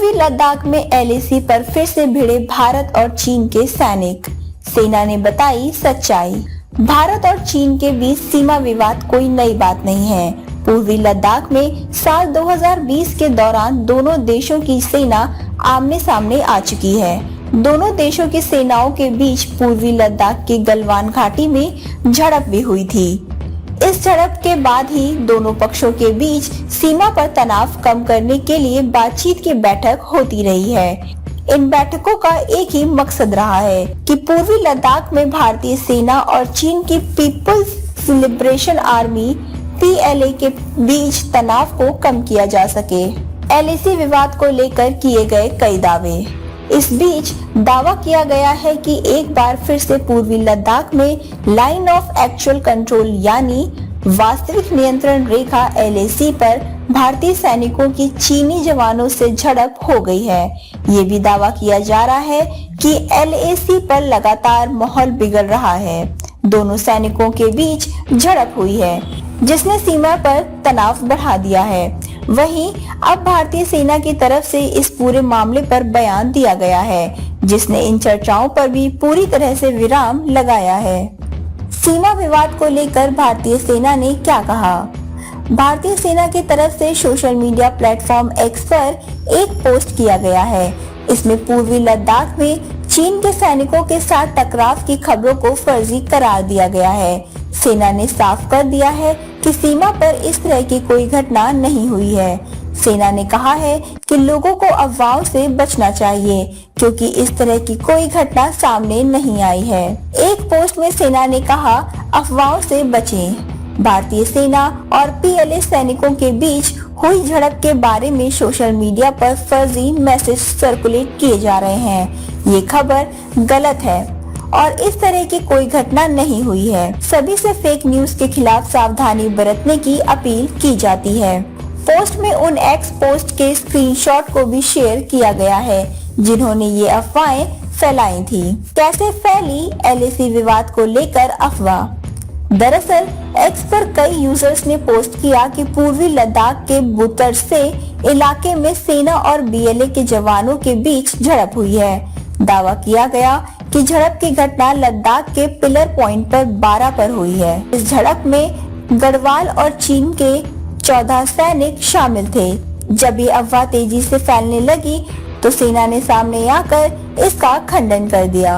पूर्वी लद्दाख में एलएसी पर फिर से भिड़े भारत और चीन के सैनिक। सेना ने बताई सच्चाई। भारत और चीन के बीच सीमा विवाद कोई नई बात नहीं है। पूर्वी लद्दाख में साल 2020 के दौरान दोनों देशों की सेना आमने सामने आ चुकी है। दोनों देशों की सेनाओं के बीच पूर्वी लद्दाख की गलवान घाटी में झड़प भी हुई थी। इस झड़प के बाद ही दोनों पक्षों के बीच सीमा पर तनाव कम करने के लिए बातचीत की बैठक होती रही है। इन बैठकों का एक ही मकसद रहा है कि पूर्वी लद्दाख में भारतीय सेना और चीन की पीपुल्स लिबरेशन आर्मी PLA के बीच तनाव को कम किया जा सके। LAC विवाद को लेकर किए गए कई दावे। इस बीच दावा किया गया है कि एक बार फिर से पूर्वी लद्दाख में लाइन ऑफ एक्चुअल कंट्रोल यानी वास्तविक नियंत्रण रेखा LAC पर भारतीय सैनिकों की चीनी जवानों से झड़प हो गई है। ये भी दावा किया जा रहा है कि LAC पर लगातार माहौल बिगड़ रहा है। दोनों सैनिकों के बीच झड़प हुई है जिसने सीमा पर तनाव बढ़ा दिया है। वहीं अब भारतीय सेना की तरफ से इस पूरे मामले पर बयान दिया गया है जिसने इन चर्चाओं पर भी पूरी तरह से विराम लगाया है। सीमा विवाद को लेकर भारतीय सेना ने क्या कहा? भारतीय सेना की तरफ से सोशल मीडिया प्लेटफॉर्म X पर एक पोस्ट किया गया है। इसमें पूर्वी लद्दाख में चीन के सैनिकों के साथ टकराव की खबरों को फर्जी करार दिया गया है। सेना ने साफ कर दिया है कि सीमा पर इस तरह की कोई घटना नहीं हुई है। सेना ने कहा है कि लोगों को अफवाहों से बचना चाहिए क्योंकि इस तरह की कोई घटना सामने नहीं आई है। एक पोस्ट में सेना ने कहा, अफवाहों से बचें। भारतीय सेना और PLA सैनिकों के बीच हुई झड़प के बारे में सोशल मीडिया पर फर्जी मैसेज सर्कुलेट किए जा रहे हैं। ये खबर गलत है और इस तरह की कोई घटना नहीं हुई है। सभी से फेक न्यूज के खिलाफ सावधानी बरतने की अपील की जाती है। पोस्ट में उन X पोस्ट के स्क्रीनशॉट को भी शेयर किया गया है जिन्होंने ये अफवाहें फैलाई थी। कैसे फैली LAC विवाद को लेकर अफवाह? दरअसल X पर कई यूजर्स ने पोस्ट किया कि पूर्वी लद्दाख के बुतरसे इलाके में सेना और BLA के जवानों के बीच झड़प हुई है। दावा किया गया कि झड़प की घटना लद्दाख के पिलर पॉइंट पर 12 पर हुई है। इस झड़प में गढ़वाल और चीन के 14 सैनिक शामिल थे। जब ये अफवाह तेजी से फैलने लगी तो सेना ने सामने आकर इसका खंडन कर दिया।